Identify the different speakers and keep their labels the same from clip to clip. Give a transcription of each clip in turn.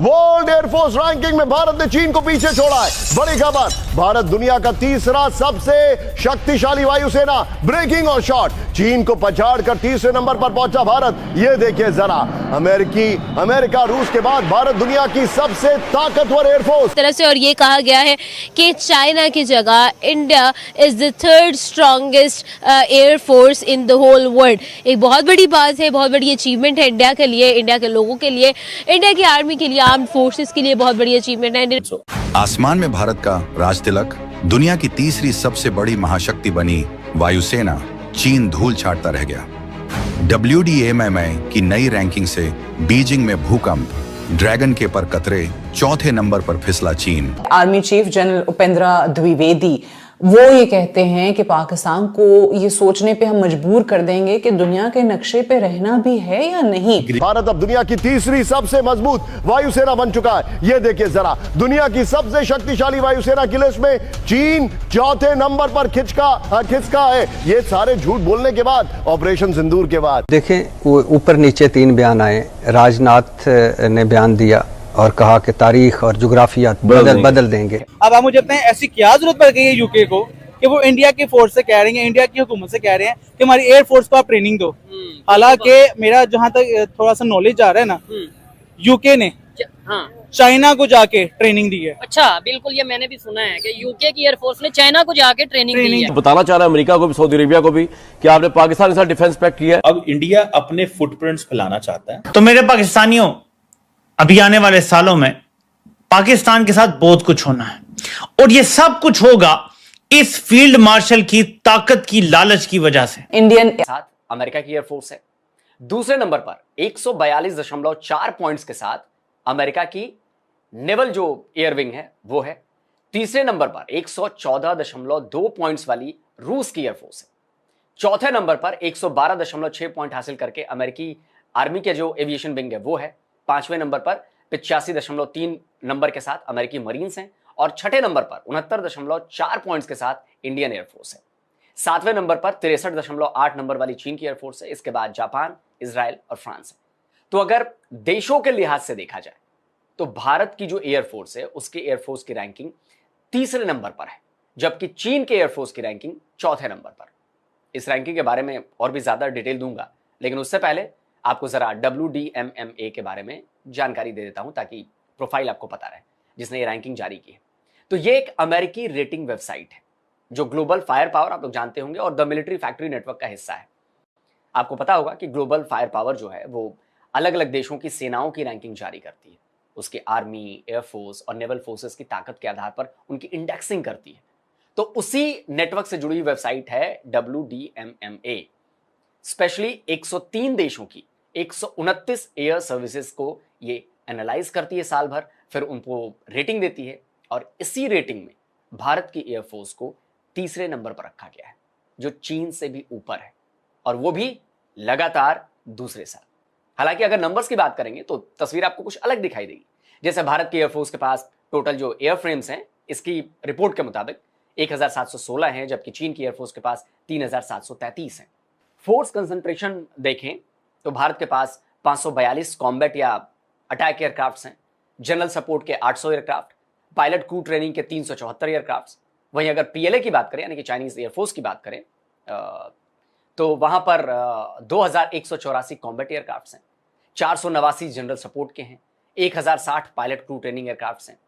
Speaker 1: World air force ranking में भारत ने चीन को पीछे छोड़ा है। बड़ी खबर, भारत दुनिया का तीसरा सबसे शक्तिशाली वायुसेना। ब्रेकिंग और शॉट, चीन को पछाड़कर तीसरे नंबर पर पहुंचा भारत। यह देखिए जरा, अमेरिका रूस के बाद भारत दुनिया की सबसे ताकतवर एयरफोर्स
Speaker 2: तरह से। और ये कहा गया है कि चाइना की जगह India is the third strongest air force in the whole world. एक बहुत बड़ी बात है, बहुत बड़ी अचीवमेंट है इंडिया के लिए, इंडिया के लोगों के लिए, इंडिया की आर्मी के लिए, आर्म्ड फोर्सेस के लिए बहुत बड़ी अचीवमेंट है।
Speaker 3: आसमान में भारत का राज तिलक, दुनिया की तीसरी सबसे बड़ी महाशक्ति बनी वायुसेना, चीन धूल छाटता रह गया। WDMMI की नई रैंकिंग से बीजिंग में भूकंप, ड्रैगन के पर कतरे, चौथे नंबर पर फिसला चीन।
Speaker 4: Army chief general Upendra Dwivedi वो ये कहते हैं कि पाकिस्तान को ये सोचने पे हम मजबूर कर देंगे कि दुनिया के नक्शे पे रहना भी है या नहीं।
Speaker 1: भारत अब दुनिया की तीसरी सबसे मजबूत वायुसेना बन चुका है। ये देखिए जरा, दुनिया की सबसे शक्तिशाली वायुसेना की लिस्ट में चीन चौथे नंबर पर खिसका है। ये सारे झूठ बोलने के बाद, ऑपरेशन सिंदूर के बाद।
Speaker 5: देखें, ऊपर नीचे 3 बयान आए। राजनाथ ने बयान दिया और कहा कि तारीख और जुग्राफिया बदल देंगे।
Speaker 6: अब आप मुझे बताएं, ऐसी क्या जरूरत पड़ गई है यूके को कि वो इंडिया की फोर्स से कह रही है, इंडिया की हुकूमत से कह रहे हैं कि हमारी एयरफोर्स को आप ट्रेनिंग दो। हालांकि मेरा जहां तक थोड़ा सा नॉलेज आ रहा है ना, यूके ने चाइना को जाके ट्रेनिंग दी है।
Speaker 7: अच्छा, बिल्कुल, ये मैंने भी सुना है कि यूके की एयरफोर्स ने चाइना को जाके ट्रेनिंग दी है।
Speaker 8: बताना चाह रहा है अमेरिका को भी, सऊदी अरेबिया को भी, कि आपने पाकिस्तान के साथ डिफेंस पैक्ट किया है।
Speaker 9: अब इंडिया अपने फुटप्रिंट्स फैलाना चाहता है।
Speaker 10: तो मेरे पाकिस्तानियों, अभी आने वाले सालों में पाकिस्तान के साथ बहुत कुछ होना है, और ये सब कुछ होगा इस फील्ड मार्शल की ताकत की लालच की वजह से।
Speaker 4: इंडियन
Speaker 11: साथ अमेरिका की एयरफोर्स है। दूसरे नंबर पर 142.4 पॉइंट्स के साथ अमेरिका की नेवल जो एयर विंग है वो है। तीसरे नंबर पर 114.2 पॉइंट्स वाली रूस की एयरफोर्स है। चौथे नंबर पर 112.6 पॉइंट हासिल करके अमेरिकी आर्मी के जो एविएशन विंग है वो है। पांचवें नंबर पर 85.3 नंबर के साथ अमेरिकी मरीन्स हैं, और छठे नंबर पर 69.4 पॉइंट्स के साथ इंडियन एयरफोर्स है। सातवें नंबर पर 63.8 नंबर वाली चीन की एयरफोर्स है। इसके बाद जापान, इजराइल और फ्रांस है। तो अगर देशों के लिहाज से देखा जाए तो भारत की जो एयरफोर्स है उसकी एयरफोर्स की रैंकिंग तीसरे नंबर पर है, जबकि चीन के एयरफोर्स की रैंकिंग चौथे नंबर पर। इस रैंकिंग के बारे में और भी ज्यादा डिटेल दूंगा, लेकिन उससे पहले आपको जरा WDMMA के बारे में जानकारी दे देता हूं ताकि प्रोफाइल आपको पता रहे जिसने ये रैंकिंग जारी की है। तो ये एक अमेरिकी रेटिंग वेबसाइट है जो ग्लोबल फायर पावर, आप लोग जानते होंगे, और द मिलिट्री फैक्ट्री नेटवर्क का हिस्सा है। आपको पता होगा कि ग्लोबल फायर पावर जो है वो अलग अलग देशों की सेनाओं की रैंकिंग जारी करती है, उसकी आर्मी, एयरफोर्स और नेवल फोर्सेस की ताकत के आधार पर उनकी इंडेक्सिंग करती है। तो उसी नेटवर्क से जुड़ी हुई वेबसाइट है WDMMA। स्पेशली 103 देशों की 129 एयर सर्विसेज को ये एनालाइज करती है साल भर, फिर उनको रेटिंग देती है, और इसी रेटिंग में भारत की एयरफोर्स को तीसरे नंबर पर रखा गया है, जो चीन से भी ऊपर है, और वो भी लगातार दूसरे साल। हालांकि अगर नंबर्स की बात करेंगे तो तस्वीर आपको कुछ अलग दिखाई देगी। जैसे भारत की एयरफोर्स के पास टोटल जो एयरफ्रेम्स हैं, इसकी रिपोर्ट के मुताबिक 1716 हैं, जबकि चीन की एयरफोर्स के पास 3733 हैं। फोर्स कंसंट्रेशन देखें तो भारत के पास 542 कॉम्बैट या अटैक एयरक्राफ्ट्स हैं, जनरल सपोर्ट के 800 एयरक्राफ्ट, पायलट क्रू ट्रेनिंग के 374 एयरक्राफ्ट्स। वहीं अगर PLA की बात करें, यानी कि चाइनीज एयरफोर्स की बात करें, तो वहां पर 2184 कॉम्बैट एयरक्राफ्ट्स हैं, 489 जनरल सपोर्ट के हैं, 1060 पायलट क्रू ट्रेनिंग एयरक्राफ्ट्स हैं।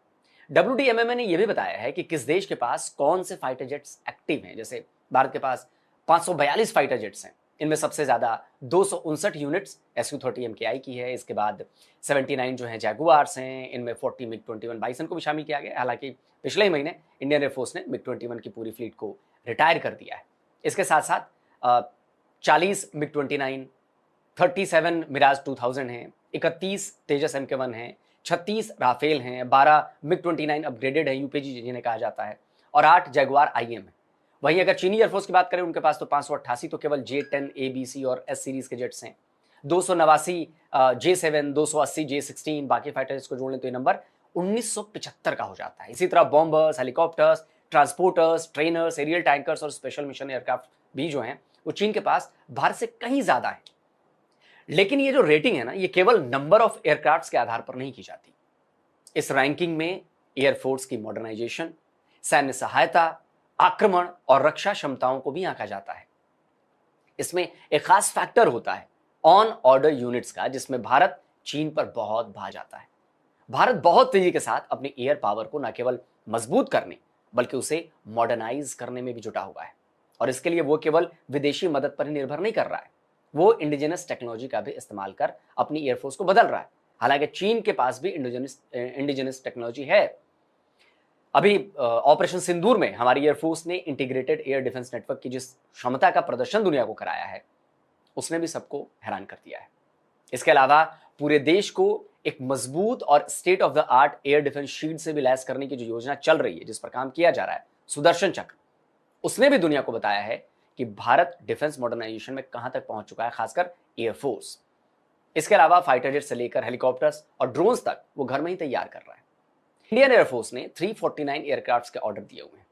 Speaker 11: WDMMA ने यह भी बताया है कि किस देश के पास कौन से फाइटर जेट्स एक्टिव हैं। जैसे भारत के पास 542 फाइटर जेट्स हैं, इनमें सबसे ज्यादा 259 यूनिट्स SU-30 MKI की है। इसके बाद 79 जो हैं जैगुआर्स हैं, इनमें 40 MiG-21 बाइसन को भी शामिल किया गया। हालांकि पिछले ही महीने इंडियन एयरफोर्स ने MiG-21 की पूरी फ्लीट को रिटायर कर दिया है। इसके साथ साथ 40 MiG-29, 37 मिराज 2000 हैं, 31 तेजस MK1 हैं, 36 राफेल हैं, 12 MiG-29 अपग्रेडेड है, UPG जिन्हें कहा जाता है, और 8 जैगुआर IM है। वहीं अगर चीनी एयरफोर्स की बात करें, उनके पास तो 588 तो केवल J-10 A, B, C और S सीरीज के जेट्स हैं, 289 J-7, 280 J-16, बाकी फाइटर्स को जोड़ लें तो ये नंबर 1975 का हो जाता है। इसी तरह bombers, helicopters, transporters, trainers, aerial tankers और स्पेशल मिशन एयरक्राफ्ट भी जो हैं वो चीन के पास भारत से कहीं ज्यादा है। लेकिन ये जो रेटिंग है ना, ये केवल नंबर ऑफ एयरक्राफ्ट्स के आधार पर नहीं की जाती, इस रैंकिंग में एयरफोर्स की मॉडर्नाइजेशन, सैन्य सहायता, आक्रमण और रक्षा क्षमताओं को भी आंका जाता है। इसमें एक खास फैक्टर होता है ऑन ऑर्डर यूनिट्स का, जिसमें भारत चीन पर बहुत भा जाता है। भारत बहुत तेजी के साथ अपनी एयर पावर को न केवल मजबूत करने बल्कि उसे मॉडर्नाइज करने में भी जुटा हुआ है, और इसके लिए वो केवल विदेशी मदद पर ही निर्भर नहीं कर रहा है, वो इंडिजिनस टेक्नोलॉजी का भी इस्तेमाल कर अपनी एयरफोर्स को बदल रहा है। हालांकि चीन के पास भी इंडिजिनस टेक्नोलॉजी है। अभी ऑपरेशन सिंदूर में हमारी एयरफोर्स ने इंटीग्रेटेड एयर डिफेंस नेटवर्क की जिस क्षमता का प्रदर्शन दुनिया को कराया है, उसने भी सबको हैरान कर दिया है। इसके अलावा पूरे देश को एक मजबूत और state of the art air defence shield से भी लैस करने की जो योजना चल रही है, जिस पर काम किया जा रहा है, सुदर्शन चक्र, उसने भी दुनिया को बताया है कि भारत डिफेंस मॉडर्नाइजेशन में कहां तक पहुंच चुका है, खासकर एयरफोर्स। इसके अलावा फाइटर जेट से लेकर हेलीकॉप्टर्स और ड्रोन्स तक वो घर में ही तैयार कर रहा है। इंडियन एयरफोर्स ने 349 एयरक्राफ्ट के ऑर्डर दिए हुए हैं।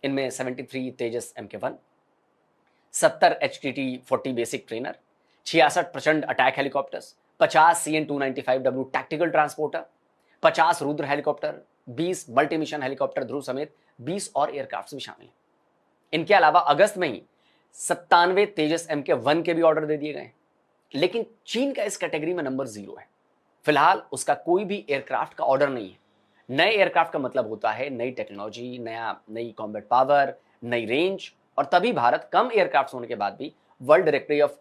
Speaker 11: इनमें 73 तेजस MK1, 70 HTT-40 basic trainer, 66 Prachand attack helicopters, 50 CN-295W tactical transporter, 50 Rudra helicopter, 20 multi mission helicopter Dhruv समेत 20 और एयरक्राफ्ट भी शामिल हैं। इनके अलावा अगस्त में ही 97 तेजस MK1 के भी ऑर्डर दे दिए गए। लेकिन चीन का इस कैटेगरी में नंबर 0 है। फिलहाल उसका कोई भी एयरक्राफ्ट का ऑर्डर नहीं है। नए एयरक्राफ्ट का मतलब होता है नई टेक्नोलॉजी, नई कॉम्बैट पावर, नई रेंज, और तभी भारत कम एयरक्राफ्ट होने के बाद भी वर्ल्ड डायरेक्टरी ऑफ